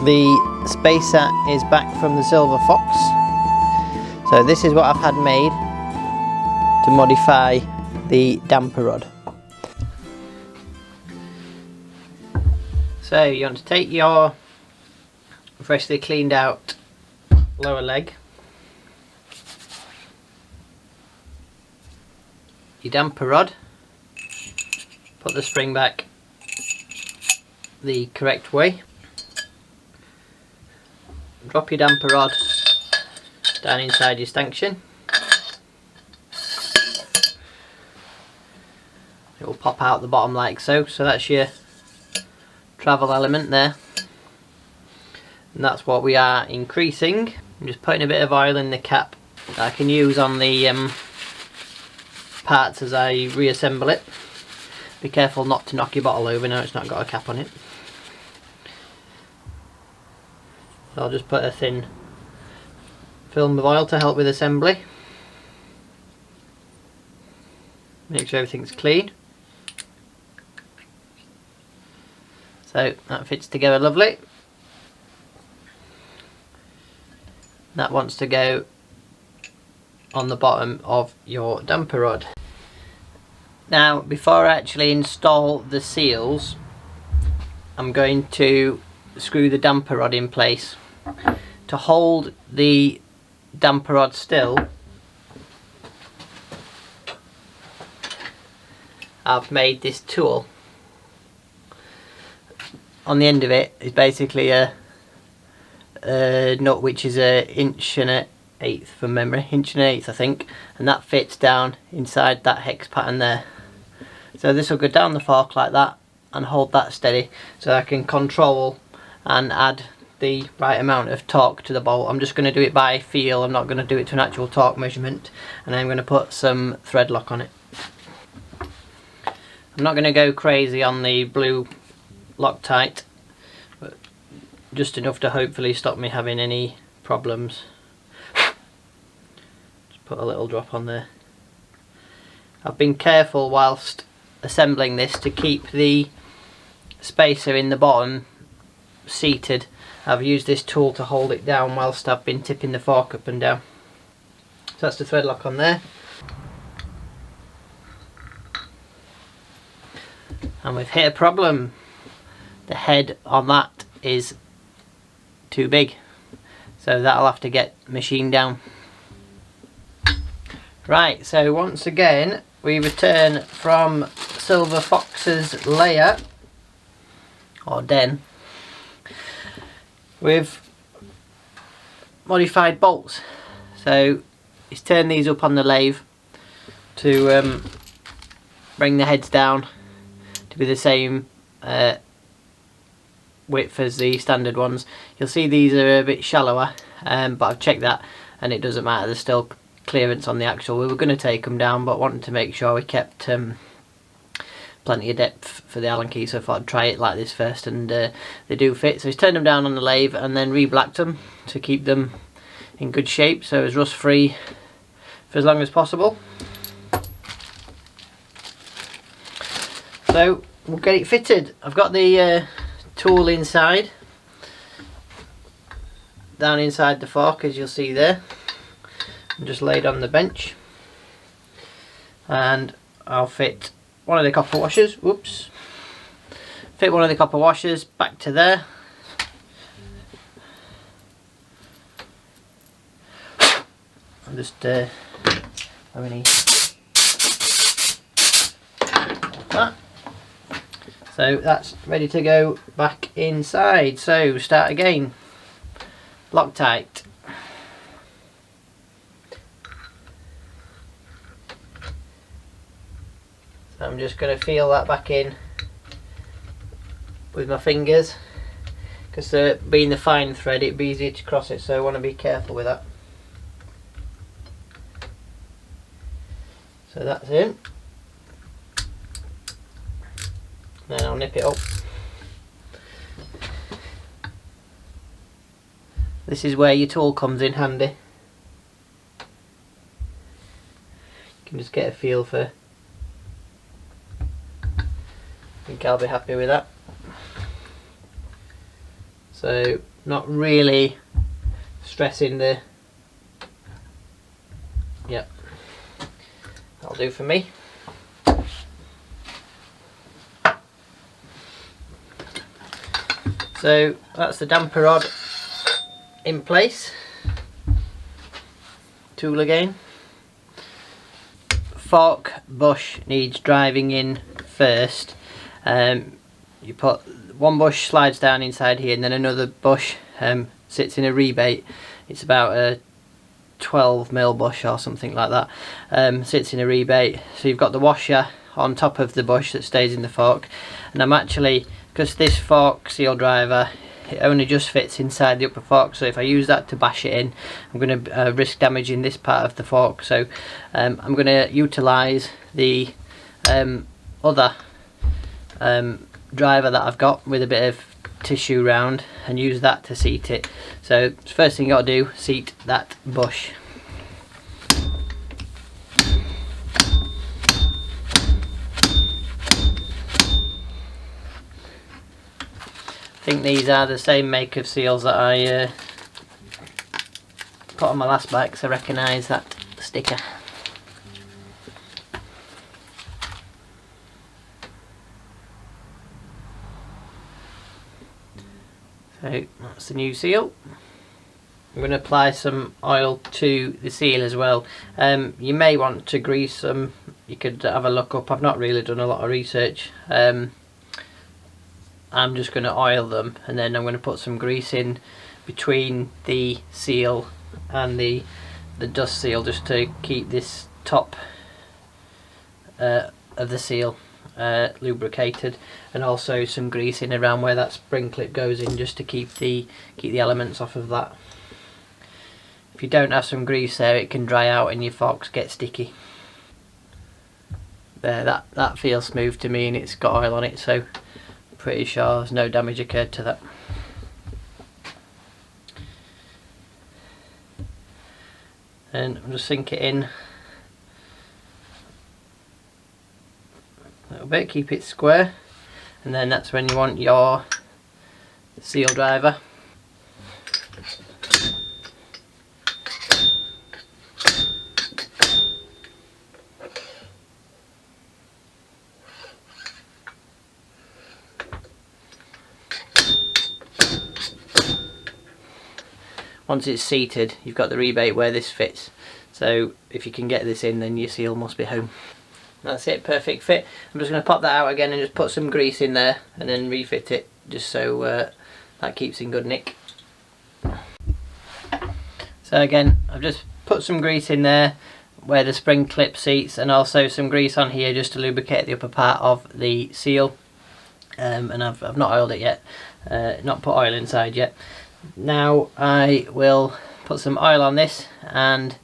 The spacer is back from the Silver Fox. So this is what I've had made to modify the damper rod. So you want to take your freshly cleaned out lower leg, your damper rod, put the spring back the correct way, drop your damper rod down inside your stanchion. It will pop out the bottom like so. So that's your travel element there, and that's what we are increasing. I'm just putting a bit of oil in the cap that I can use on the parts as I reassemble it. Be careful not to knock your bottle over now it's not got a cap on it. So I'll just put a thin film of oil to help with assembly. Make sure everything's clean. So that fits together lovely. That wants to go on the bottom of your damper rod. Now, before I actually install the seals, I'm going to screw the damper rod in place. To hold the damper rod still, I've made this tool. On the end of it is basically a nut which is an inch and an eighth from memory, inch and an eighth I think, and that fits down inside that hex pattern there. So this will go down the fork like that and hold that steady, so I can control and add the right amount of torque to the bolt. I'm just going to do it by feel, I'm not going to do it to an actual torque measurement, and I'm going to put some thread lock on it. I'm not going to go crazy on the blue Loctite, but just enough to hopefully stop me having any problems. Just put a little drop on there. I've been careful whilst assembling this to keep the spacer in the bottom seated. I've used this tool to hold it down whilst I've been tipping the fork up and down. So that's the thread lock on there. And we've hit a problem. The head on that is too big, so that'll have to get machined down. Right, so once again we return from Silver Fox's lair or den with modified bolts. So he's turned these up on the lathe to bring the heads down to be the same width as the standard ones. You'll see these are a bit shallower, but I've checked that and it doesn't matter, there's still clearance on the axle. We were going to take them down but wanted to make sure we kept plenty of depth for the Allen key, so I thought I'd try it like this first, and they do fit. So he's turned them down on the lathe and then re-blacked them to keep them in good shape so it's rust free for as long as possible. So we'll get it fitted. I've got the tool inside, down inside the fork as you'll see there, and just laid on the bench, and I'll fit one of the copper washers, whoops, fit one of the copper washers back to there, I'm just how many that. So that's ready to go back inside. So start again. Loctite. So I'm just going to feel that back in with my fingers, because being the fine thread it'd be easier to cross it, so I want to be careful with that. So that's in. Then I'll nip it up. This is where your tool comes in handy. You can just get a feel for. I think I'll be happy with that. So not really stressing the, yep, that'll do for me. So that's the damper rod in place. Tool again. Fork bush needs driving in first. You put one bush slides down inside here, and then another bush sits in a rebate. It's about a 12mm bush or something like that. Sits in a rebate. So you've got the washer on top of the bush that stays in the fork, and I'm actually, because this fork seal driver, it only just fits inside the upper fork, so if I use that to bash it in, I'm going to risk damaging this part of the fork. So I'm going to utilise the other driver that I've got with a bit of tissue round and use that to seat it. So first thing you got to do, seat that bush. I think these are the same make of seals that I put on my last bike, so I recognise that sticker. So that's the new seal. I'm going to apply some oil to the seal as well. You may want to grease them. You could have a look up. I've not really done a lot of research. I'm just going to oil them, and then I'm going to put some grease in between the seal and the dust seal, just to keep this top of the seal lubricated, and also some grease in around where that spring clip goes in, just to keep the elements off of that. If you don't have some grease there, it can dry out and your forks get sticky. There, that feels smooth to me, and it's got oil on it, so pretty sure there's no damage occurred to that. And I'll just sink it in a little bit, keep it square, and then that's when you want your seal driver. Once it's seated, you've got the rebate where this fits, so if you can get this in, then your seal must be home. That's it, perfect fit. I'm just going to pop that out again and just put some grease in there and then refit it, just so that keeps in good nick. So again, I've just put some grease in there where the spring clip seats, and also some grease on here just to lubricate the upper part of the seal. And I've not oiled it yet, not put oil inside yet. Now I will put some oil on this and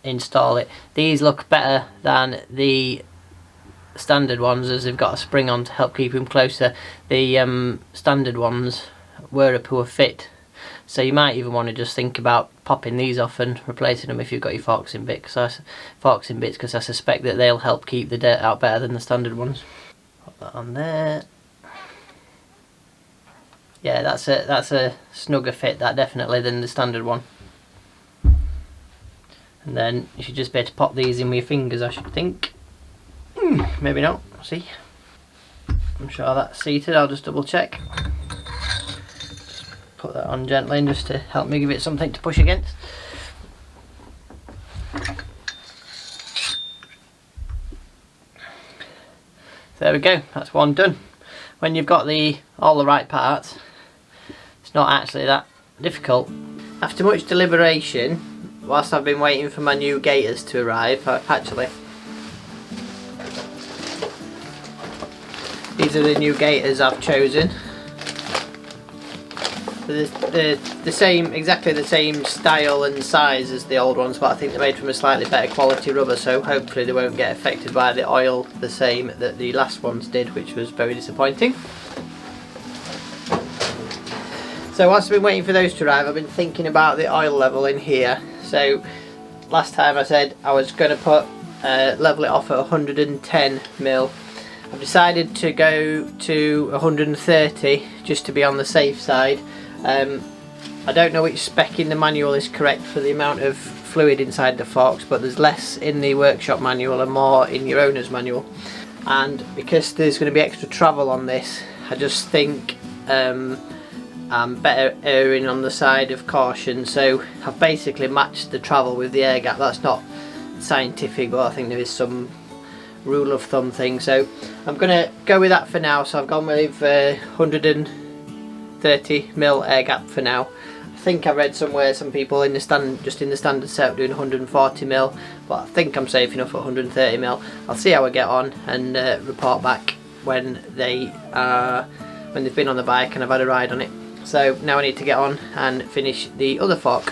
install it. These look better than the standard ones, as they've got a spring on to help keep them closer. The standard ones were a poor fit, so you might even want to just think about popping these off and replacing them if you've got your forks in bits, because I suspect that they'll help keep the dirt out better than the standard ones. Put that on there. Yeah, that's a snugger fit, that definitely, than the standard one. And then you should just be able to pop these in with your fingers, I should think. Maybe not, see. I'm sure that's seated, I'll just double check. Just put that on gently just to help me give it something to push against. There we go, that's one done. When you've got all the right parts, it's not actually that difficult. After much deliberation, whilst I've been waiting for my new gaiters to arrive, actually, these are the new gaiters I've chosen. They're exactly the same style and size as the old ones, but I think they're made from a slightly better quality rubber, so hopefully they won't get affected by the oil the same that the last ones did, which was very disappointing. So whilst I've been waiting for those to arrive, I've been thinking about the oil level in here. So last time I said I was going to put level it off at 110mm. I've decided to go to 130 just to be on the safe side. I don't know which spec in the manual is correct for the amount of fluid inside the forks, but there's less in the workshop manual and more in your owner's manual. And because there's going to be extra travel on this, I just think I'm better erring on the side of caution. So I've basically matched the travel with the air gap. That's not scientific, but I think there is some rule of thumb thing. So I'm going to go with that for now. So I've gone with 130mm air gap for now. I think I read somewhere some people in the standard setup doing 140mm, but I think I'm safe enough at 130mm. I'll see how I get on and report back when they've been on the bike and I've had a ride on it. So now I need to get on and finish the other fork.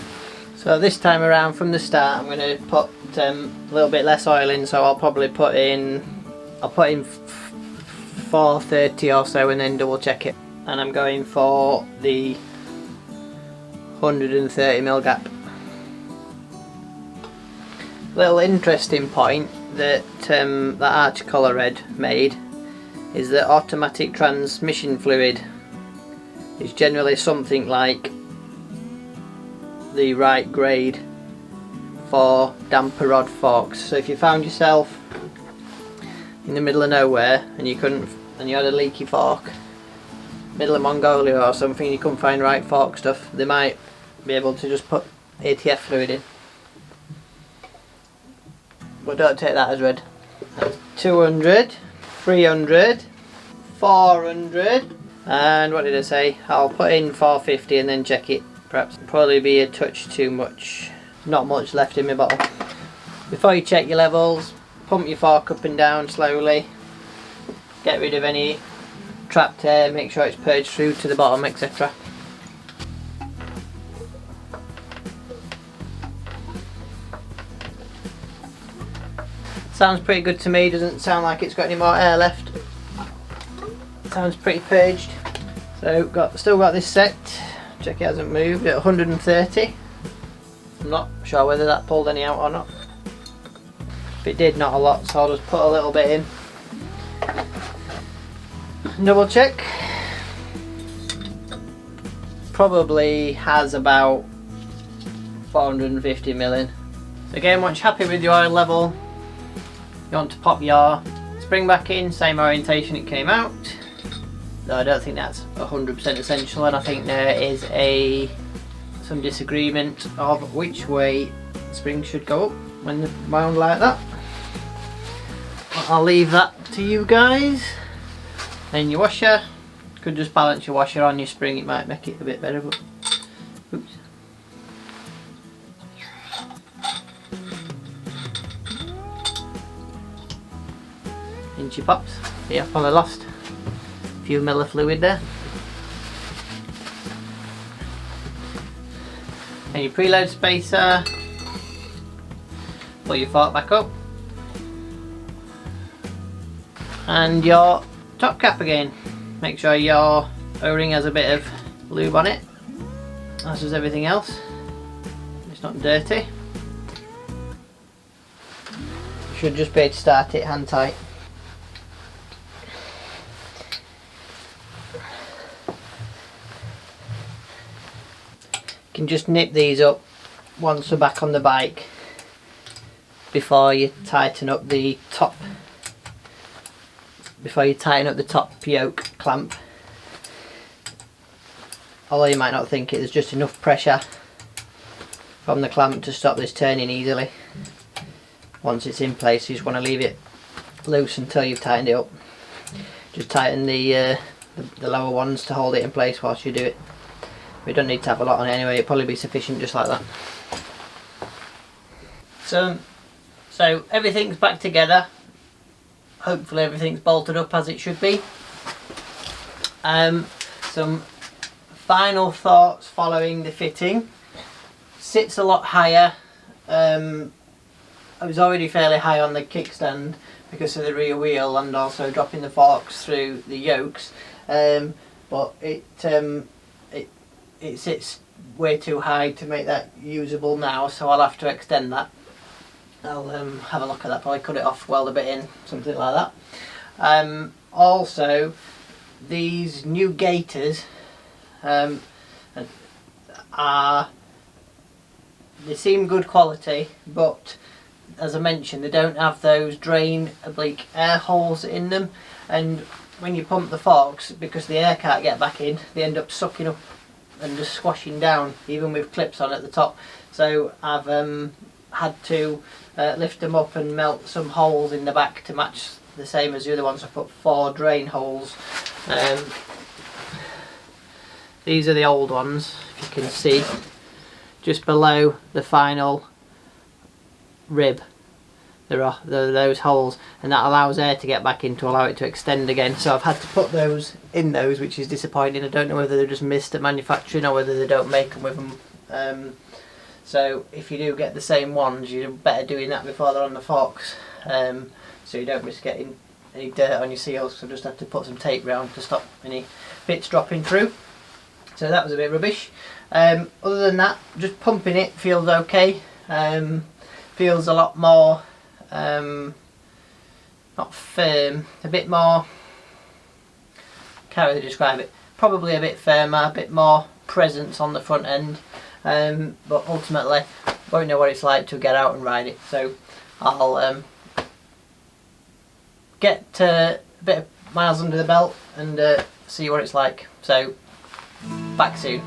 So this time around from the start I'm going to put a little bit less oil in, so I'll probably put in 430 or so and then double check it. And I'm going for the 130mm gap. Little interesting point that that Arch Color Red made is that automatic transmission fluid is generally something like the right grade for damper rod forks. So if you found yourself in the middle of nowhere and you had a leaky fork, middle of Mongolia or something, you couldn't find right fork stuff, they might be able to just put ATF fluid in. But don't take that as read. That's 200, 300, 400, and what did I say? I'll put in 450 and then check it. Perhaps probably be a touch too much. Not much left in my bottle. Before you check your levels, pump your fork up and down slowly. Get rid of any trapped air, make sure it's purged through to the bottom, etc. Sounds pretty good to me, doesn't sound like it's got any more air left. Sounds pretty purged. So still got this set, check it hasn't moved, at 130. I'm not sure whether that pulled any out or not. If it did, not a lot, so I'll just put a little bit in. Double check. Probably has about 450 in. So again, once you're happy with your oil level, you want to pop your spring back in, same orientation it came out. Though I don't think that's 100% essential, and I think there is some disagreement of which way the spring should go up when they're wound like that. But I'll leave that to you guys. Then your washer, could just balance your washer on your spring, it might make it a bit better, but oops. Inchy pops. Yeah, probably lost a few mil of fluid there. And your preload spacer. Pull your fork back up. And your top cap again. Make sure your O-ring has a bit of lube on it, as does everything else. It's not dirty. You should just be able to start it hand tight. You can just nip these up once we're back on the bike before you tighten up the top. Before you tighten up the top yoke clamp. Although you might not think it, there's just enough pressure from the clamp to stop this turning easily. Once it's in place, you just want to leave it loose until you've tightened it up. Just tighten the lower ones to hold it in place whilst you do it. We don't need to have a lot on it anyway, it'll probably be sufficient just like that. So everything's back together. Hopefully everything's bolted up as it should be. Some final thoughts following the fitting. Sits a lot higher. I was already fairly high on the kickstand because of the rear wheel and also dropping the forks through the yokes. But it sits way too high to make that usable now, so I'll have to extend that. I'll have a look at that, probably cut it off, weld a bit in, something like that. Also, these new gaiters, and they seem good quality, but as I mentioned, they don't have those drain oblique air holes in them, and when you pump the forks, because the air can't get back in, they end up sucking up and just squashing down, even with clips on at the top. So I've had to lift them up and melt some holes in the back to match the same as the other ones. I put 4 drain holes. These are the old ones, if you can see, just below the final rib. There are those holes, and that allows air to get back in to allow it to extend again. So I've had to put those in those, which is disappointing. I don't know whether they're just missed at manufacturing or whether they don't make them with them. So if you do get the same ones, you're better doing that before they're on the forks, so you don't risk getting any dirt on your seals. So just have to put some tape round to stop any bits dropping through. So that was a bit rubbish. Other than that, just pumping it feels okay. Feels a lot more not firm, a bit more, can't really describe it, probably a bit firmer, a bit more presence on the front end, but ultimately won't know what it's like to get out and ride it. So I'll get a bit of miles under the belt and see what it's like. So back soon.